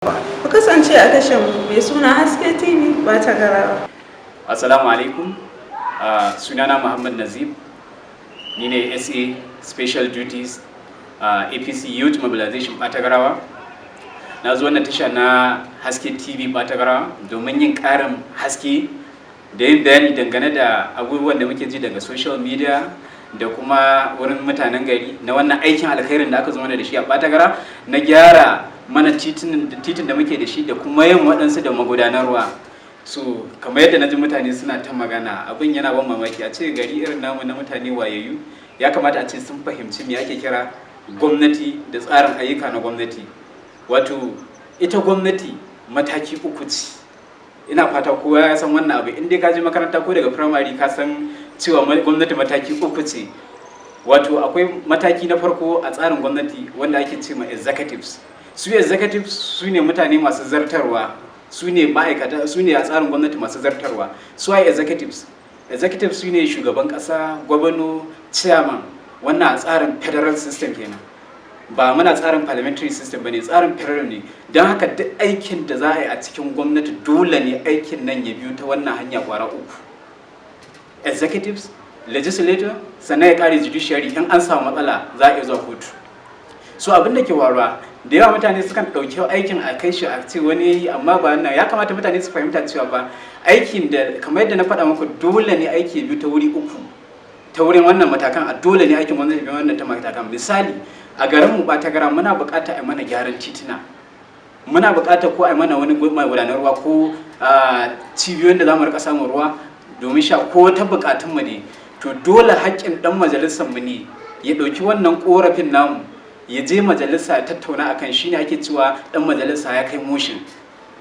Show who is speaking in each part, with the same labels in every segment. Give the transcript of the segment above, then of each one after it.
Speaker 1: Ku kasance a tashar mai suna Haske TV Batagarawa.
Speaker 2: Assalamu alaikum. Sunana Muhammad Nazib. Ni ne SA Special Duties APC Youth Mobilization Batagarawa. Na zo wannan tasha na Haske TV Batagarawa domin yin ƙarin haske da yin bayani dangane da abubuwan da muke ji daga social media da kuma wurin mutanen gari na wannan aikin alkhairin da aka zo mana da shi a Batagara na gyara mana titin da muke da shi da kuma yin waɗansu da magudanar ruwa. So kamar yadda na ji mutane suna ta magana, abin yana ban mamaki. A ce gari irin namu na mutane wayayyu ya kamata a ce sun fahimci me ake kira gwamnati da tsarin ayyuka na gwamnati. Wato ita gwamnati mataki uku ce. Ina fata kowa ya san wannan abu. In dai ka je makaranta ko daga primary ka san cewa gwamnati mataki uku ce. Wato akwai mataki na farko a tsarin gwamnati wanda ake ce ma executives. Su executives su ne mutane masu zartarwa, su ne ma'aikata, su ne a tsarin gwamnati masu zartarwa. Su ai executives su ne shugaban kasa, gwamnati, chairman. Wannan a tsarin federal system kenan, ba muna tsarin parliamentary system bane, tsarin federal ne. Don haka duk aikin da za a yi a cikin gwamnati dole ne aikin nan ya biyo ta wannan hanya kwara uku: executives, legislature, sannan ya kare judiciary. In an samu matsala za a iya zuwa kotu. So abin da ke waruwa da yawa, mutane sukan ɗauki aikin a kai shi a ce wani yayi, amma ba wannan. Ya kamata mutane su fahimta cewa ba aikin da, kamar yadda na faɗa muku, dole ne aiki ya biyo ta wuri uku, ta wurin wannan matakan. A dole ne aikin wannan biyo wannan ta matakan. Misali, a garin mu Batagara muna buƙata a mana gyaran titina, muna buƙata ko a mana wani magudanar ruwa ko cibiyoyin da za mu rika samun ruwa domin sha ko ta buƙatun mu ne. To dole haƙƙin ɗan majalisar mu ne ya ɗauki wannan ƙorafin namu ya je majalisa ya tattauna akan shi. Ne ake cewa ɗan majalisa ya kai motion.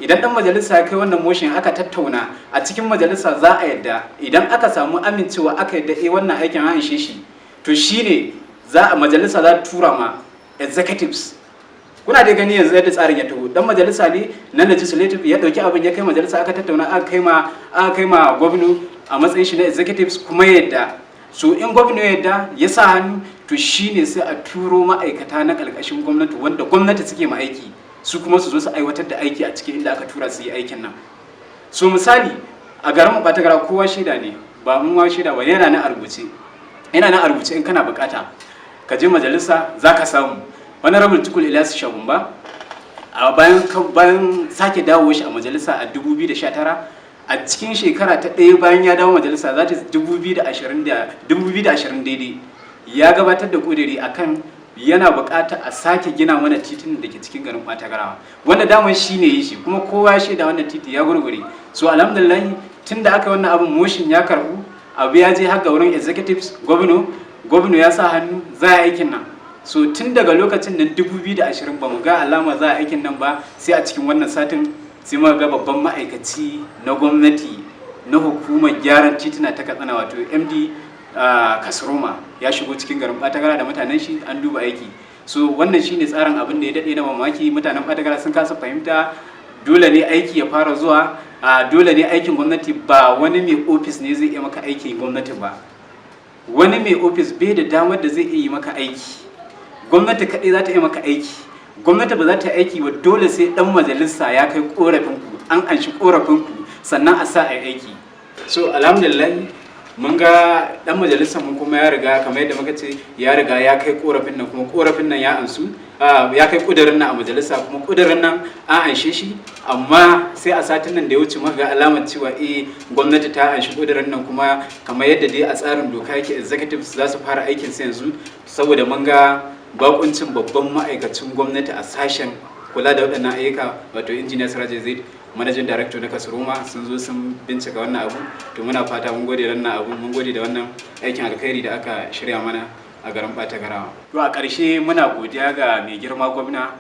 Speaker 2: Idan ɗan majalisa ya kai wannan motion aka tattauna a cikin majalisa, za a yadda. Idan aka samu amincewa aka yadda wannan aikin an ishe shi, to shine za a majalisa za ta tura ma executives. Kuna dai gani yanzu yadda tsarin ya taho. Dan majalisa ne na legislative ya dauki abin ya kai majalisa, aka tattauna, aka kai ma gwamnati a matsayin shi na executives kuma yadda. So in gwamnati yadda ya sa hannu, to shine sai a turo ma'aikata na ƙarƙashin gwamnati wanda gwamnati suke ma aiki, su kuma su zo su aiwatar da aiki a cikin inda aka tura su yi aikin nan. So misali, a garin mu Batagara kowa shaida ne, ba mun wa shaida ba, yana na rubuce. In kana bukata ka je majalisa za ka samu. Wani rabin tukul Ilyasu Shagumba a bayan sake dawo shi a majalisa a 2019, a cikin shekara ta ɗaya bayan ya dawo majalisa, za ta 2020 daidai, ya gabatar da ƙudiri akan yana buƙata a sake gina mana titin da ke cikin garin Batagarawa, wanda daman shi ne yi shi, kuma kowa ya shaida wannan titi ya gurgure. So alhamdulillah, tun da aka wannan abin motion ya karɓu, abu ya je har ga wurin executives, gwamnati ya sa hannu, za a aikin nan. So tun daga lokacin nan 2020 ba mu ga alama za a aikin nan ba, sai a cikin wannan satin sai muka ga babban ma'aikaci na gwamnati na hukumar gyaran titina ta Katsina, wato MD Kasroma, ya shigo cikin garin Batagara da mutanen shi, an duba aiki. So wannan shine tsarin abin da ya dade na mamaki. Mutanen Batagara sun kasa fahimta. Dole ne aiki ya fara zuwa, dole ne aikin gwamnati. Ba wani mai ofis ne zai iya maka aikin gwamnati ba. Wani mai ofis bai da damar da zai iya yi maka aiki. Gwamnati kaɗai za ta yi maka aiki. Gwamnati ba za ta yi aiki ba, dole sai ɗan majalisa ya kai ƙorafinku, an anshi ƙorafinku, sannan a sa a yi aiki. So alhamdulillah, mun ga ɗan majalisar mun kuma ya riga, kamar yadda muka ce, ya riga ya kai ƙorafin nan, kuma ƙorafin nan ya ansu, ya kai ƙudurin nan a majalisa, kuma ƙudurin nan an anshe shi. Amma sai a satin nan da ya wuce muka ga alamar cewa gwamnati ta anshi ƙudurin nan, kuma kamar yadda dai a tsarin doka yake, executives za su fara aikin su yanzu, saboda mun ga bakuncin babban ma'aikacin gwamnati a sashen kula da waɗannan ayyuka, wato injiniya Siraje Zaid, manajan director na Kasroma, sun zo sun bincika wannan abu. To muna fata mun gode da wannan abu, mun gode da wannan aikin alkhairi da aka shirya mana a garin Batagarawa. To a ƙarshe muna godiya ga mai girma gwamna,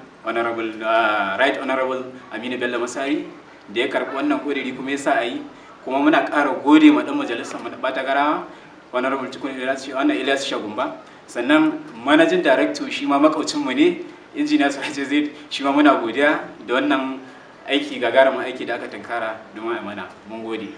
Speaker 2: right honorable Aminu Bello Masari, da ya karɓi wannan ƙudiri kuma ya sa a yi. Kuma muna ƙara gode ma ɗan majalisar Batagarawa, honorable Ilyasu Shagumba. Sannan managing director shi ma makaucinmu ne, injiniya Siraje Zaid, shi ma muna godiya da wannan aiki, gagarumin aiki da aka tunkara domin a mana. Mun gode.